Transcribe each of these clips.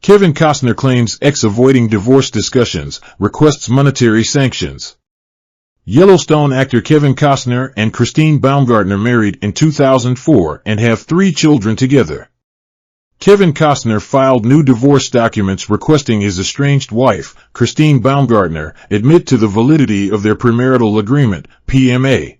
Kevin Costner claims ex avoiding divorce discussions, requests monetary sanctions. Yellowstone actor Kevin Costner and Christine Baumgartner married in 2004 and have 3 children together. Kevin Costner filed new divorce documents requesting his estranged wife, Christine Baumgartner, admit to the validity of their premarital agreement, PMA.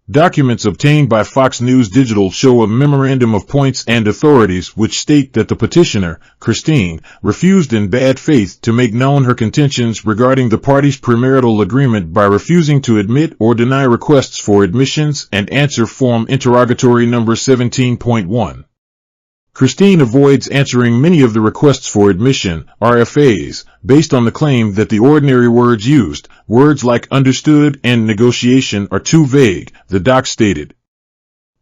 Documents obtained by Fox News Digital show a memorandum of points and authorities which state that the petitioner, Christine, refused in bad faith to make known her contentions regarding the parties' premarital agreement by refusing to admit or deny requests for admissions and answer form interrogatory number 17.1. Christine avoids answering many of the requests for admission, RFAs, based on the claim that the ordinary words used, words like understood and negotiation, are too vague, the doc stated.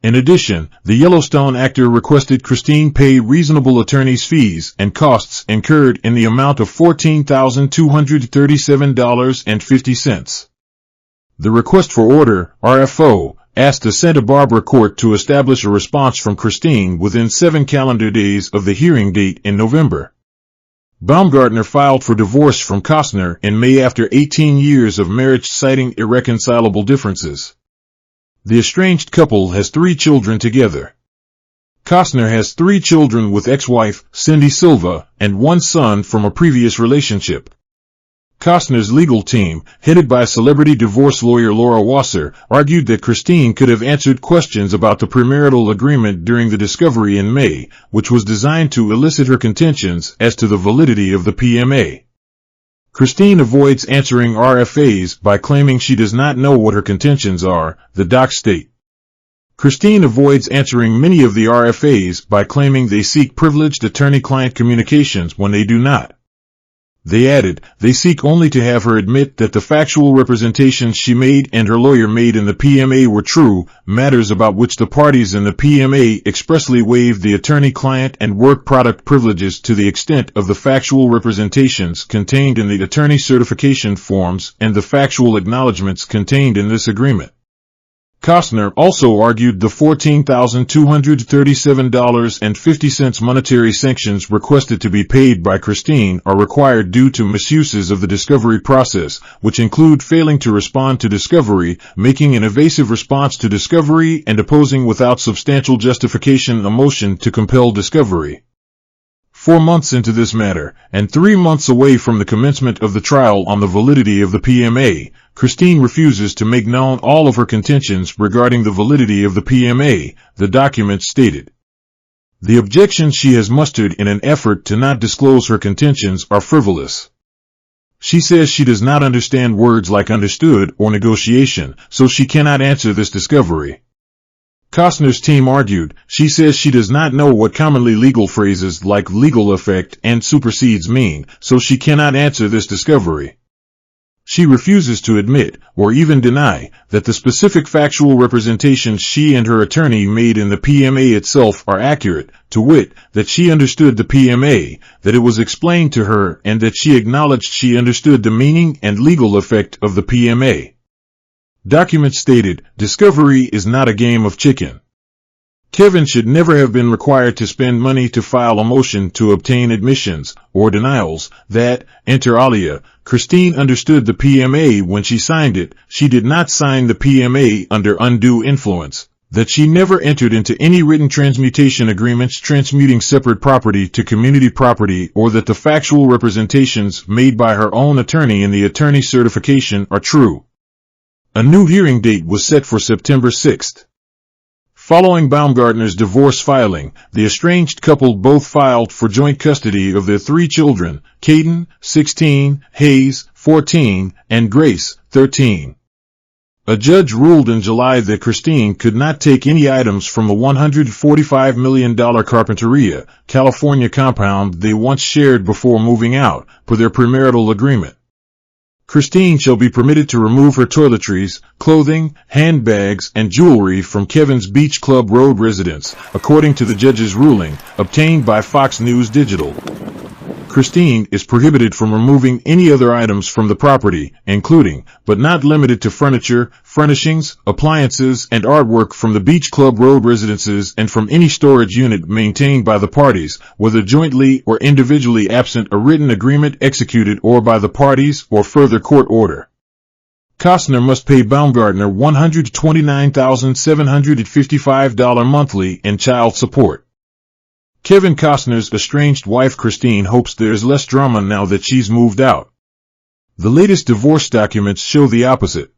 In addition, the Yellowstone actor requested Christine pay reasonable attorney's fees and costs incurred in the amount of $14,237.50. The request for order, RFO, asked the Santa Barbara court to establish a response from Christine within 7 calendar days of the hearing date in November. Baumgartner filed for divorce from Costner in May after 18 years of marriage, citing irreconcilable differences. The estranged couple has 3 children together. Costner has 3 children with ex-wife, Cindy Silva, and 1 son from a previous relationship. Costner's legal team, headed by celebrity divorce lawyer Laura Wasser, argued that Christine could have answered questions about the premarital agreement during the discovery in May, which was designed to elicit her contentions as to the validity of the PMA. Christine avoids answering RFAs by claiming she does not know what her contentions are, the docs state. Christine avoids answering many of the RFAs by claiming they seek privileged attorney-client communications when they do not. They added, they seek only to have her admit that the factual representations she made and her lawyer made in the PMA were true, matters about which the parties in the PMA expressly waived the attorney-client and work product privileges to the extent of the factual representations contained in the attorney certification forms and the factual acknowledgments contained in this agreement. Costner also argued the $14,237.50 monetary sanctions requested to be paid by Christine are required due to misuses of the discovery process, which include failing to respond to discovery, making an evasive response to discovery, and opposing without substantial justification a motion to compel discovery. 4 months into this matter, and 3 months away from the commencement of the trial on the validity of the PMA, Christine refuses to make known all of her contentions regarding the validity of the PMA, the document stated. The objections she has mustered in an effort to not disclose her contentions are frivolous. She says she does not understand words like understood or negotiation, so she cannot answer this discovery. Costner's team argued, she says she does not know what commonly legal phrases like legal effect and supersedes mean, so she cannot answer this discovery. She refuses to admit, or even deny, that the specific factual representations she and her attorney made in the PMA itself are accurate, to wit, that she understood the PMA, that it was explained to her, and that she acknowledged she understood the meaning and legal effect of the PMA. Documents stated, discovery is not a game of chicken. Kevin should never have been required to spend money to file a motion to obtain admissions, or denials, that, inter alia, Christine understood the PMA when she signed it, she did not sign the PMA under undue influence, that she never entered into any written transmutation agreements transmuting separate property to community property, or that the factual representations made by her own attorney in the attorney certification are true. A new hearing date was set for September 6. Following Baumgartner's divorce filing, the estranged couple both filed for joint custody of their 3 children, Caden, 16, Hayes, 14, and Grace, 13. A judge ruled in July that Christine could not take any items from a $145 million Carpinteria, California compound they once shared before moving out, per their premarital agreement. Christine shall be permitted to remove her toiletries, clothing, handbags, and jewelry from Kevin's Beach Club Road residence, according to the judge's ruling, obtained by Fox News Digital. Christine is prohibited from removing any other items from the property, including, but not limited to furniture, furnishings, appliances, and artwork from the Beach Club Road residences and from any storage unit maintained by the parties, whether jointly or individually absent a written agreement executed or by the parties or further court order. Costner must pay Baumgartner $129,755 monthly in child support. Kevin Costner's estranged wife Christine hopes there's less drama now that she's moved out. The latest divorce documents show the opposite.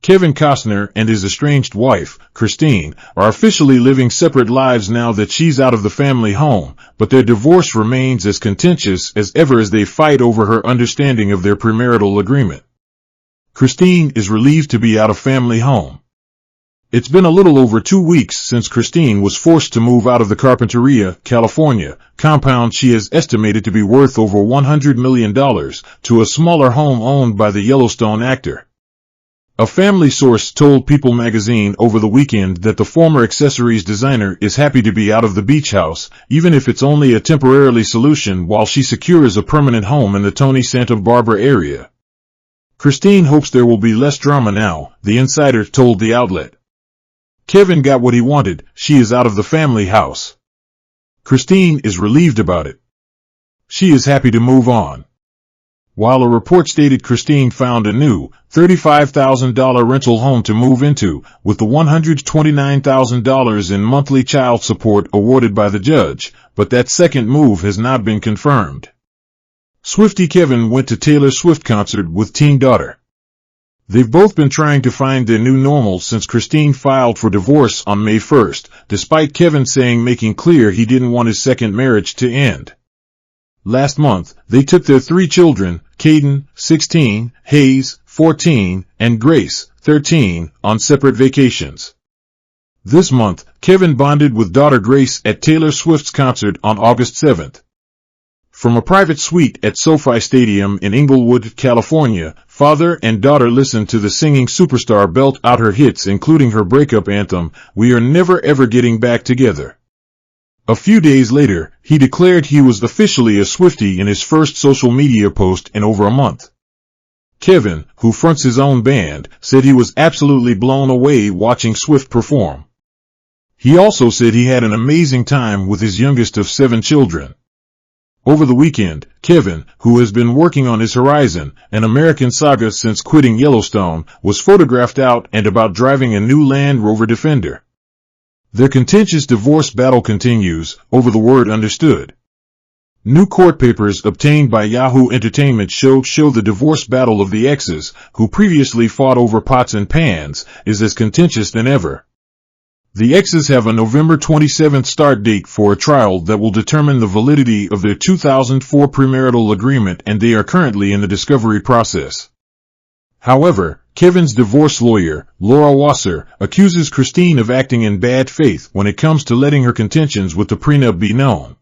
Kevin Costner and his estranged wife, Christine, are officially living separate lives now that she's out of the family home, but their divorce remains as contentious as ever as they fight over her understanding of their premarital agreement. Christine is relieved to be out of family home. It's been a little over 2 weeks since Christine was forced to move out of the Carpinteria, California, compound she is estimated to be worth over $100 million, to a smaller home owned by the Yellowstone actor. A family source told People magazine over the weekend that the former accessories designer is happy to be out of the beach house, even if it's only a temporary solution while she secures a permanent home in the Tony Santa Barbara area. Christine hopes there will be less drama now, the insider told the outlet. Kevin got what he wanted, she is out of the family house. Christine is relieved about it. She is happy to move on. While a report stated Christine found a new, $35,000 rental home to move into, with the $129,000 in monthly child support awarded by the judge, but that second move has not been confirmed. Swiftie Kevin went to Taylor Swift concert with teen daughter. They've both been trying to find their new normal since Christine filed for divorce on May 1st, despite Kevin making clear he didn't want his second marriage to end. Last month, they took their 3 children, Caden, 16, Hayes, 14, and Grace, 13, on separate vacations. This month, Kevin bonded with daughter Grace at Taylor Swift's concert on August 7th. From a private suite at SoFi Stadium in Inglewood, California, father and daughter listened to the singing superstar belt out her hits including her breakup anthem, "We Are Never Ever Getting Back Together." A few days later, he declared he was officially a Swiftie in his first social media post in over a month. Kevin, who fronts his own band, said he was absolutely blown away watching Swift perform. He also said he had an amazing time with his youngest of 7 children. Over the weekend, Kevin, who has been working on his Horizon, an American saga since quitting Yellowstone, was photographed out and about driving a new Land Rover Defender. Their contentious divorce battle continues, over the word understood. New court papers obtained by Yahoo Entertainment show the divorce battle of the exes, who previously fought over pots and pans, is as contentious than ever. The exes have a November 27th start date for a trial that will determine the validity of their 2004 premarital agreement, and they are currently in the discovery process. However, Kevin's divorce lawyer, Laura Wasser, accuses Christine of acting in bad faith when it comes to letting her contentions with the prenup be known.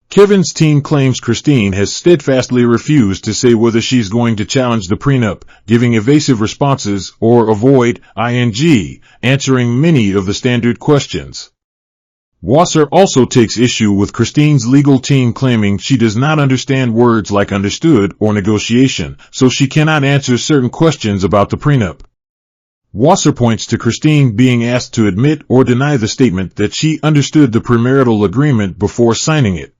Kevin's team claims Christine has steadfastly refused to say whether she's going to challenge the prenup, giving evasive responses or avoid answering many of the standard questions. Wasser also takes issue with Christine's legal team claiming she does not understand words like understood or negotiation, so she cannot answer certain questions about the prenup. Wasser points to Christine being asked to admit or deny the statement that she understood the premarital agreement before signing it.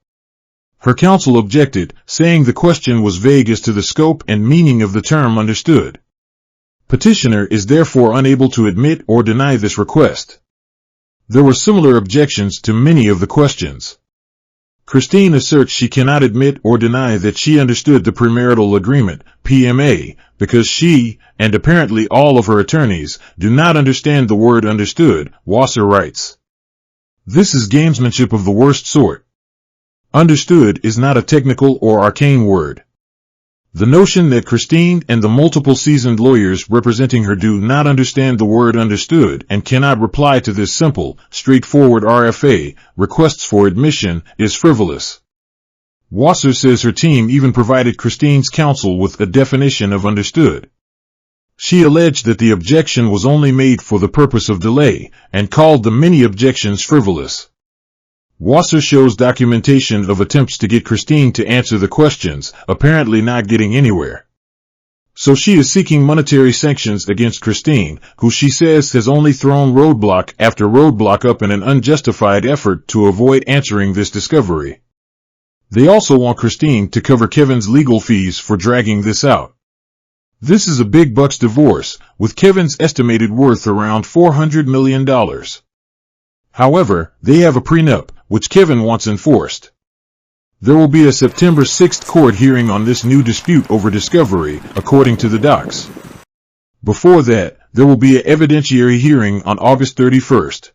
Her counsel objected, saying the question was vague as to the scope and meaning of the term understood. Petitioner is therefore unable to admit or deny this request. There were similar objections to many of the questions. Christine asserts she cannot admit or deny that she understood the premarital agreement, PMA, because she, and apparently all of her attorneys, do not understand the word understood, Wasser writes. This is gamesmanship of the worst sort. Understood is not a technical or arcane word. The notion that Christine and the multiple seasoned lawyers representing her do not understand the word understood and cannot reply to this simple, straightforward RFA, requests for admission, is frivolous. Wasser says her team even provided Christine's counsel with a definition of understood. She alleged that the objection was only made for the purpose of delay, and called the many objections frivolous. Wasser shows documentation of attempts to get Christine to answer the questions, apparently not getting anywhere. So she is seeking monetary sanctions against Christine, who she says has only thrown roadblock after roadblock up in an unjustified effort to avoid answering this discovery. They also want Christine to cover Kevin's legal fees for dragging this out. This is a big bucks divorce, with Kevin's estimated worth around $400 million. However, they have a prenup, which Kevin wants enforced. There will be a September 6th court hearing on this new dispute over discovery, according to the docs. Before that, there will be an evidentiary hearing on August 31st.